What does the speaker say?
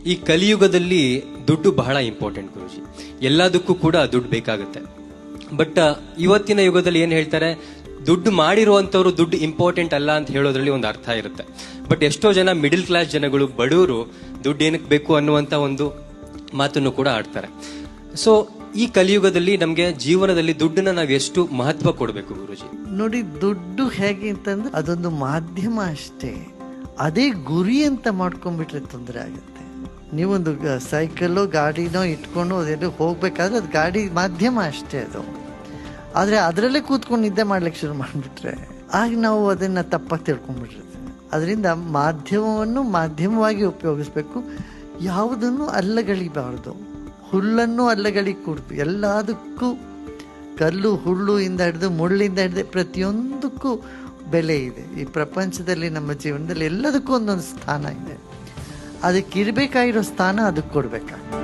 ಈ ಕಲಿಯುಗದಲ್ಲಿ ದುಡ್ಡು ಬಹಳ ಇಂಪಾರ್ಟೆಂಟ್ ಗುರುಜಿ. ಎಲ್ಲದಕ್ಕೂ ಕೂಡ ದುಡ್ಡು ಬೇಕಾಗುತ್ತೆ. ಬಟ್ ಇವತ್ತಿನ ಯುಗದಲ್ಲಿ ಏನ್ ಹೇಳ್ತಾರೆ, ದುಡ್ಡು ಮಾಡಿರುವಂತವ್ರು ದುಡ್ಡು ಇಂಪಾರ್ಟೆಂಟ್ ಅಲ್ಲ ಅಂತ ಹೇಳೋದ್ರಲ್ಲಿ ಒಂದು ಅರ್ಥ ಇರುತ್ತೆ. ಬಟ್ ಎಷ್ಟೋ ಜನ ಮಿಡಿಲ್ ಕ್ಲಾಸ್ ಜನಗಳು, ಬಡವರು ದುಡ್ಡು ಏನಕ್ಕೆ ಬೇಕು ಅನ್ನುವಂತ ಒಂದು ಮಾತನ್ನು ಕೂಡ ಆಡ್ತಾರೆ. ಸೊ ಈ ಕಲಿಯುಗದಲ್ಲಿ ನಮ್ಗೆ ಜೀವನದಲ್ಲಿ ದುಡ್ಡನ್ನ ನಾವು ಎಷ್ಟು ಮಹತ್ವ ಕೊಡಬೇಕು ಗುರುಜಿ? ನೋಡಿ, ದುಡ್ಡು ಹೇಗೆ ಅಂತಂದ್ರೆ ಅದೊಂದು ಮಾಧ್ಯಮ ಅಷ್ಟೇ. ಅದೇ ಗುರಿ ಅಂತ ಮಾಡ್ಕೊಂಡ್ಬಿಟ್ರೆ ತೊಂದರೆ ಆಗುತ್ತೆ. ನೀವೊಂದು ಸೈಕಲ್ಲೋ ಗಾಡಿನೋ ಇಟ್ಕೊಂಡು ಅದೆಲ್ಲ ಹೋಗ್ಬೇಕಾದ್ರೆ ಅದು ಗಾಡಿ ಮಾಧ್ಯಮ ಅಷ್ಟೇ ಅದು. ಆದರೆ ಅದರಲ್ಲೇ ಕೂತ್ಕೊಂಡು ನಿದ್ದೆ ಮಾಡ್ಲಿಕ್ಕೆ ಶುರು ಮಾಡಿಬಿಟ್ರೆ ಆಗ ನಾವು ಅದನ್ನು ತಪ್ಪಾಗಿ ತಿಳ್ಕೊಂಡ್ಬಿಟ್ಟಿರ್ತೀವಿ. ಅದರಿಂದ ಮಾಧ್ಯಮವನ್ನು ಮಾಧ್ಯಮವಾಗಿ ಉಪಯೋಗಿಸ್ಬೇಕು. ಯಾವುದನ್ನು ಅಲ್ಲಗಳಿಬಾರ್ದು. ಹುಲ್ಲನ್ನು ಅಲ್ಲಗಳಿ ಕೂಡ್ತು. ಎಲ್ಲದಕ್ಕೂ ಕಲ್ಲು ಹುಳ್ಳು ಇಂದ ಹಿಡಿದು ಮುಳ್ಳಿಂದ ಹಿಡಿದು ಪ್ರತಿಯೊಂದಕ್ಕೂ ಬೆಲೆ ಇದೆ. ಈ ಪ್ರಪಂಚದಲ್ಲಿ ನಮ್ಮ ಜೀವನದಲ್ಲಿ ಎಲ್ಲದಕ್ಕೂ ಒಂದೊಂದು ಸ್ಥಾನ ಇದೆ. ಅದಕ್ಕೆ ಇರಬೇಕಾಗಿರೋ ಸ್ಥಾನ ಅದಕ್ಕೆ ಕೊಡ್ಬೇಕಾಗ್ತದೆ.